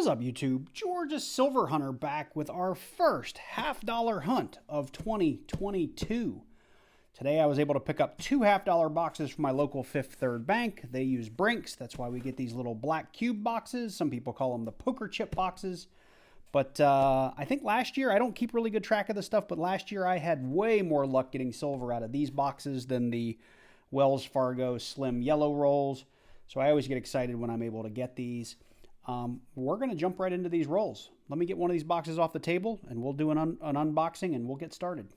What's up, YouTube? Georgia Silver Hunter back with our first $half hunt of 2022. Today I was able to pick up two $half boxes from my local Fifth Third Bank. They use Brinks. That's why we get these little black cube boxes. Some people call them the poker chip boxes. But I think last year, I don't keep really good track of this stuff, but last year I had way more luck getting silver out of these boxes than the Wells Fargo Slim Yellow Rolls. So I always get excited when I'm able to get these. We're going to jump right into these rolls. Let me get one of these boxes off the table and we'll do an unboxing and we'll get started.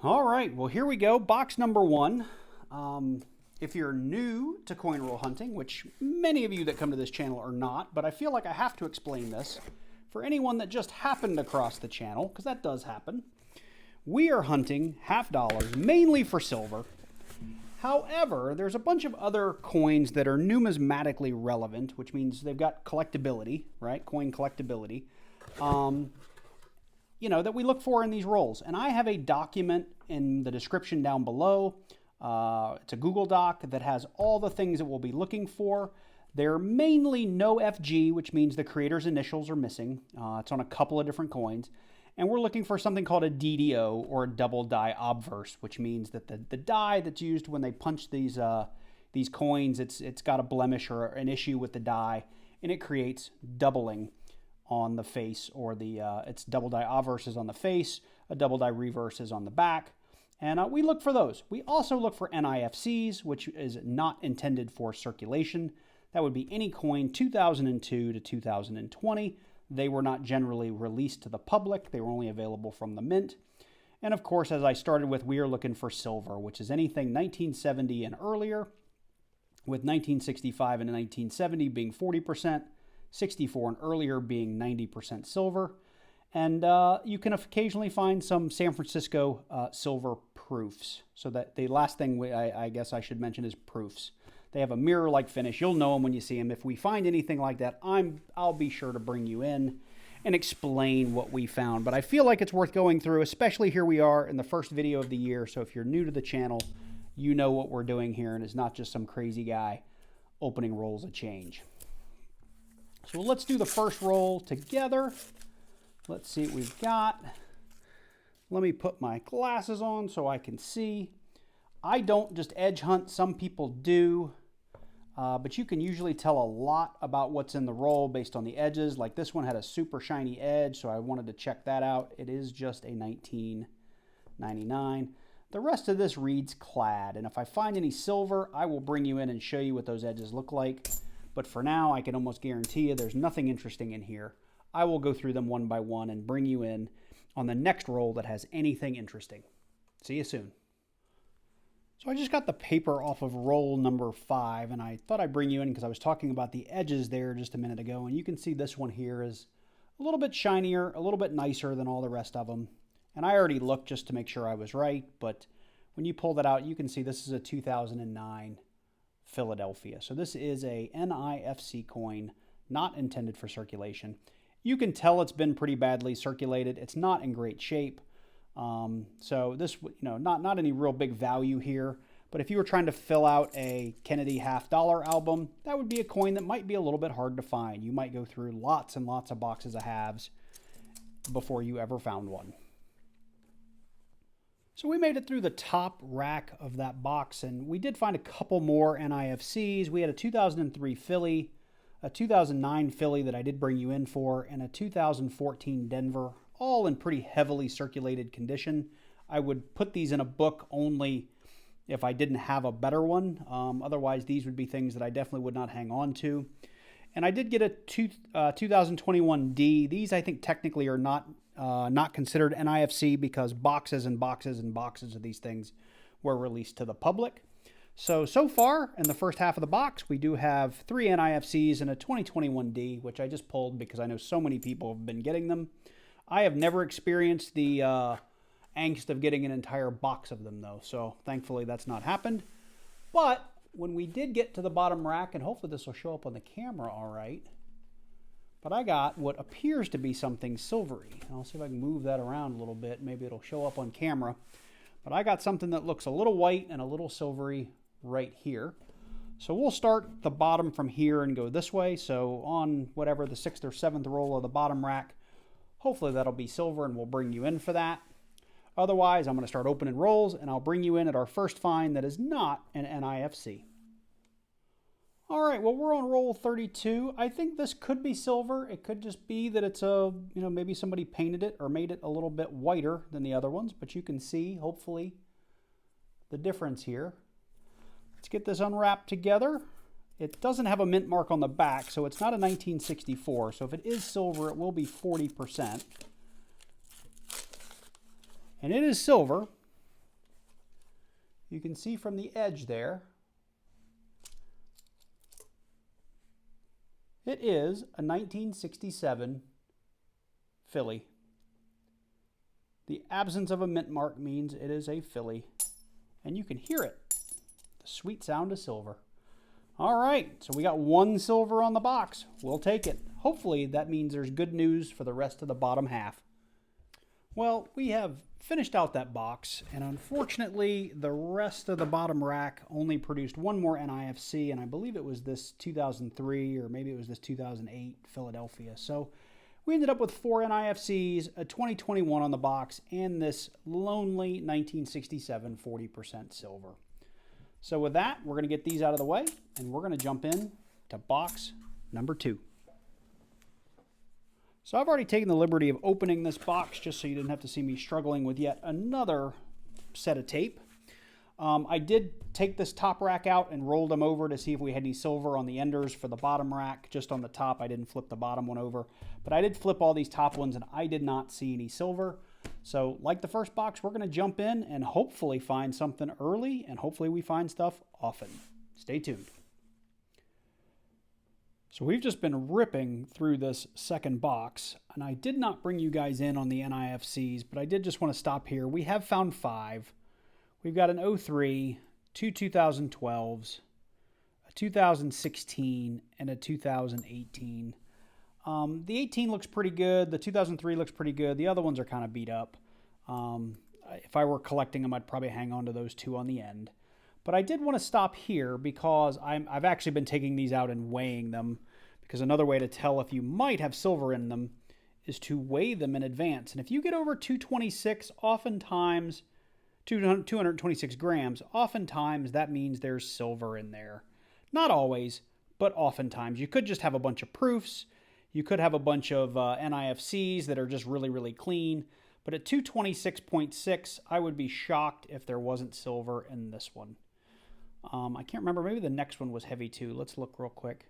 All right, well, here we go. Box number one. If you're new to coin roll hunting, which many of you that come to this channel are not, but I feel like I have to explain this for anyone that just happened across the channel, because that does happen. We are hunting $half, mainly for silver. However, there's a bunch of other coins that are numismatically relevant, which means they've got collectability, right? Coin collectability, that we look for in these rolls. And I have a document in the description down below. It's a Google Doc that has all the things that we'll be looking for. They're mainly no FG, which means the creator's initials are missing. It's on a couple of different coins. And we're looking for something called a DDO, or a double die obverse, which means that the die that's used when they punch these coins, it's got a blemish or an issue with the die, and it creates doubling on the face, or it's double die obverse is on the face, a double die reverse is on the back, and we look for those. We also look for NIFCs, which is not intended for circulation. That would be any coin 2002 to 2020. They were not generally released to the public. They were only available from the mint. And of course, as I started with, we are looking for silver, which is anything 1970 and earlier, with 1965 and 1970 being 40%, 64 and earlier being 90% silver. And you can occasionally find some San Francisco silver proofs. So that the last thing I guess I should mention is proofs. They have a mirror-like finish. You'll know them when you see them. If we find anything like that, I'll be sure to bring you in and explain what we found. But I feel like it's worth going through, especially here we are in the first video of the year. So if you're new to the channel, you know what we're doing here, and it's not just some crazy guy opening rolls of change. So let's do the first roll together. Let's see what we've got. Let me put my glasses on so I can see. I don't just edge hunt. Some people do. But you can usually tell a lot about what's in the roll based on the edges. Like this one had a super shiny edge, so I wanted to check that out. It is just a 1999. The rest of this reads clad, and if I find any silver, I will bring you in and show you what those edges look like. But for now, I can almost guarantee you there's nothing interesting in here. I will go through them one by one and bring you in on the next roll that has anything interesting. See you soon. So I just got the paper off of roll number 5, and I thought I'd bring you in because I was talking about the edges there just a minute ago, and you can see this one here is a little bit shinier, a little bit nicer than all the rest of them. And I already looked just to make sure I was right, but when you pull that out, you can see this is a 2009 Philadelphia. So this is a NIFC coin, not intended for circulation. You can tell it's been pretty badly circulated. It's not in great shape. So this, not any real big value here, but if you were trying to fill out a Kennedy $half album, that would be a coin that might be a little bit hard to find. You might go through lots and lots of boxes of halves before you ever found one. So we made it through the top rack of that box, and we did find a couple more NIFCs. We had a 2003 Philly, a 2009 Philly that I did bring you in for, and a 2014 Denver, all in pretty heavily circulated condition. I would put these in a book only if I didn't have a better one. Otherwise, these would be things that I definitely would not hang on to. And I did get a 2021 D. These, I think, technically are not considered NIFC because boxes and boxes and boxes of these things were released to the public. So far, in the first half of the box, we do have 3 NIFCs and a 2021 D, which I just pulled because I know so many people have been getting them. I have never experienced the angst of getting an entire box of them, though, so thankfully that's not happened. But when we did get to the bottom rack, and hopefully this will show up on the camera all right, but I got what appears to be something silvery. I'll see if I can move that around a little bit. Maybe it'll show up on camera. But I got something that looks a little white and a little silvery right here. So we'll start the bottom from here and go this way. So on whatever the 6th or 7th roll of the bottom rack, hopefully that'll be silver and we'll bring you in for that. Otherwise, I'm going to start opening rolls and I'll bring you in at our first find that is not an NIFC. All right, well, we're on roll 32. I think this could be silver. It could just be that it's maybe somebody painted it or made it a little bit whiter than the other ones, but you can see, hopefully, the difference here. Let's get this unwrapped together. It doesn't have a mint mark on the back, so it's not a 1964. So if it is silver, it will be 40%. And it is silver. You can see from the edge there, it is a 1967 Philly. The absence of a mint mark means it is a Philly. And you can hear it. The sweet sound of silver. All right, so we got one silver on the box. We'll take it. Hopefully that means there's good news for the rest of the bottom half. Well, we have finished out that box, and unfortunately the rest of the bottom rack only produced one more NIFC, and I believe it was this 2003 or maybe it was this 2008 Philadelphia. So we ended up with 4 NIFCs, a 2021 on the box, and this lonely 1967 40% silver. So with that, we're going to get these out of the way, and we're going to jump in to box number 2. So I've already taken the liberty of opening this box just so you didn't have to see me struggling with yet another set of tape. I did take this top rack out and rolled them over to see if we had any silver on the enders for the bottom rack. Just on the top, I didn't flip the bottom one over. But I did flip all these top ones and I did not see any silver. So like the first box, we're going to jump in and hopefully find something early, and hopefully we find stuff often. Stay tuned. So we've just been ripping through this second box, and I did not bring you guys in on the NIFCs, but I did just want to stop here. We have found 5. We've got an 03, 2 2012s, a 2016, and a 2018. The 18 looks pretty good. The 2003 looks pretty good. The other ones are kind of beat up. If I were collecting them, I'd probably hang on to those 2 on the end. But I did want to stop here because I've actually been taking these out and weighing them, because another way to tell if you might have silver in them is to weigh them in advance. And if you get over 226, oftentimes 226 grams, oftentimes that means there's silver in there. Not always, but oftentimes. You could just have a bunch of proofs. You could have a bunch of NIFCs that are just really, really clean. But at 226.6, I would be shocked if there wasn't silver in this one. I can't remember. Maybe the next one was heavy too. Let's look real quick.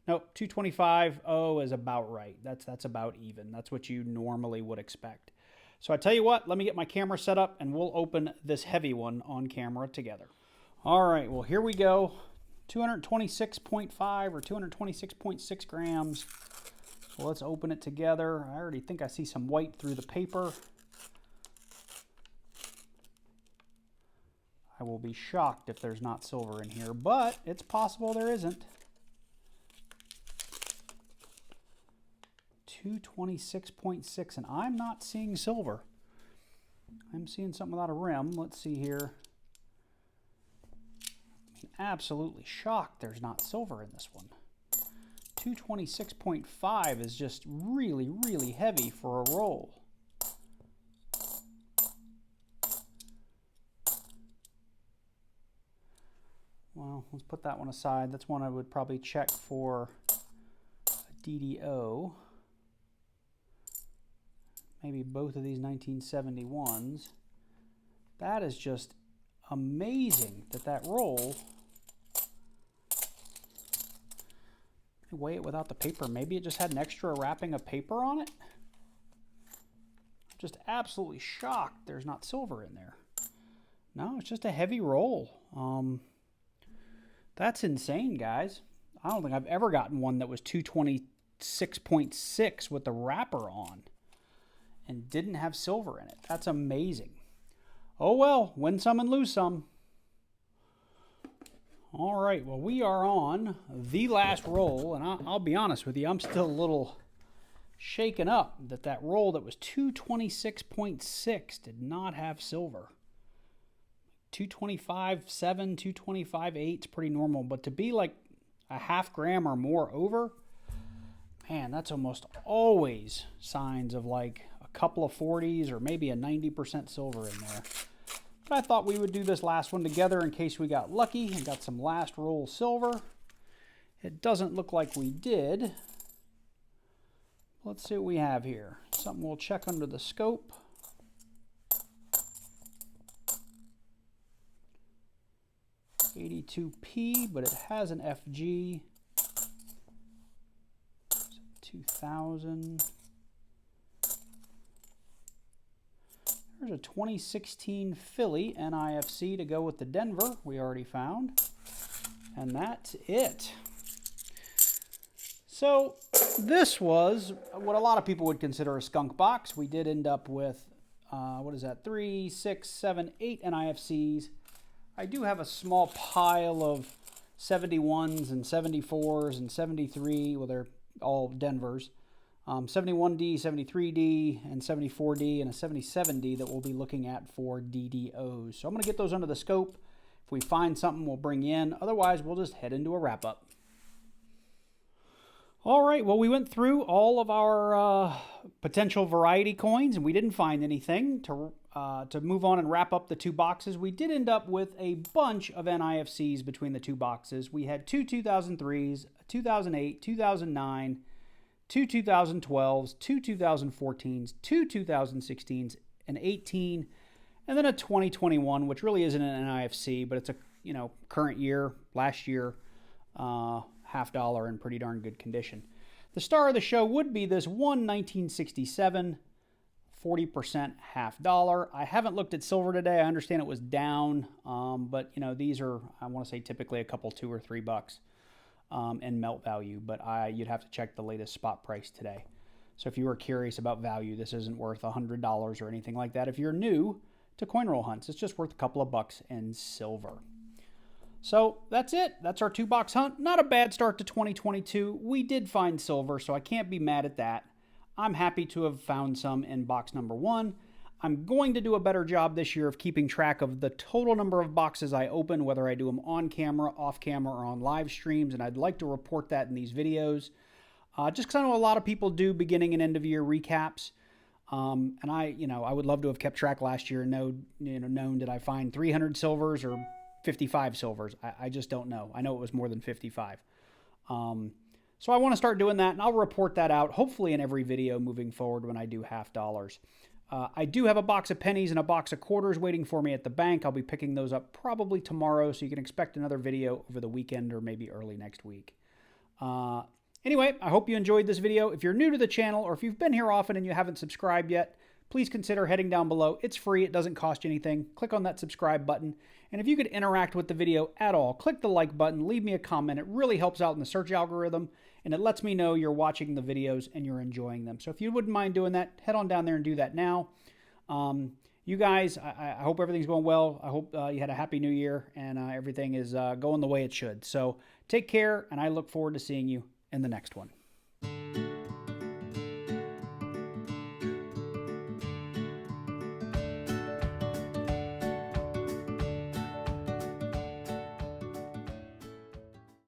Nope, 225.0 is about right. That's about even. That's what you normally would expect. So I tell you what, let me get my camera set up and we'll open this heavy one on camera together. All right, well, here we go. 226.5 or 226.6 grams. So let's open it together. I already think I see some white through the paper. I will be shocked if there's not silver in here, but it's possible there isn't. 226.6, and I'm not seeing silver. I'm seeing something without a rim. Let's see here. I'm absolutely shocked there's not silver in this one. 226.5 is just really, really heavy for a roll. Well, let's put that one aside. That's one I would probably check for a DDO. Maybe both of these 1971s. That is just amazing that roll. Weigh it without the paper. Maybe it just had an extra wrapping of paper on it. I'm just absolutely shocked there's not silver in there. No, it's just a heavy roll. That's insane, guys. I don't think I've ever gotten one that was 226.6 with the wrapper on and didn't have silver in it. That's amazing. Oh well, win some and lose some. All right, well, we are on the last roll, and I'll be honest with you, I'm still a little shaken up that roll that was 226.6 did not have silver. 225.7, 225.8, it's pretty normal. But to be like a half gram or more over, man, that's almost always signs of like a couple of 40s or maybe a 90% silver in there. But I thought we would do this last one together in case we got lucky and got some last roll silver. It doesn't look like we did. Let's see what we have here. Something we'll check under the scope. $82p, but it has an FG. 2000. There's a 2016 Philly NIFC to go with the Denver we already found. And that's it. So this was what a lot of people would consider a skunk box. We did end up with, what is that, 3, 6, 7, 8 NIFCs. I do have a small pile of 71s and 74s and 73, well, they're all Denvers. 71D, 73D, and 74D, and a 77D that we'll be looking at for DDOs. So I'm going to get those under the scope. If we find something, we'll bring you in. Otherwise, we'll just head into a wrap-up. All right, well, we went through all of our potential variety coins, and we didn't find anything. To move on and wrap up the two boxes, we did end up with a bunch of NIFCs between the two boxes. We had two 2003s, a 2008, 2009, two 2012s, two 2014s, two 2016s, an 18, and then a 2021, which really isn't an NIFC, but it's a current year, last year, $50 in pretty darn good condition. The star of the show would be this one 1967 40% $50. I haven't looked at silver today. I understand it was down, but these are, I want to say, typically a couple $2 or $3 in melt value, but you'd have to check the latest spot price today. So if you were curious about value, this isn't worth $100 or anything like that. If you're new to coin roll hunts, it's just worth a couple of bucks in silver. So that's it. That's our 2-box hunt. Not a bad start to 2022. We did find silver, so I can't be mad at that. I'm happy to have found some in box number 1. I'm going to do a better job this year of keeping track of the total number of boxes I open, whether I do them on camera, off camera, or on live streams, and I'd like to report that in these videos. Just because I know a lot of people do beginning and end of year recaps. And I would love to have kept track last year and known did I find 300 silvers or 55 silvers. I just don't know. I know it was more than 55. So I want to start doing that, and I'll report that out, hopefully in every video moving forward when I do $50. I do have a box of pennies and a box of quarters waiting for me at the bank. I'll be picking those up probably tomorrow, so you can expect another video over the weekend or maybe early next week. Anyway, I hope you enjoyed this video. If you're new to the channel, or if you've been here often and you haven't subscribed yet, please consider heading down below. It's free. It doesn't cost you anything. Click on that subscribe button. And if you could interact with the video at all, click the like button, leave me a comment. It really helps out in the search algorithm, and it lets me know you're watching the videos and you're enjoying them. So if you wouldn't mind doing that, head on down there and do that now. You guys, I hope everything's going well. I hope you had a happy new year and everything is going the way it should. So take care, and I look forward to seeing you in the next one.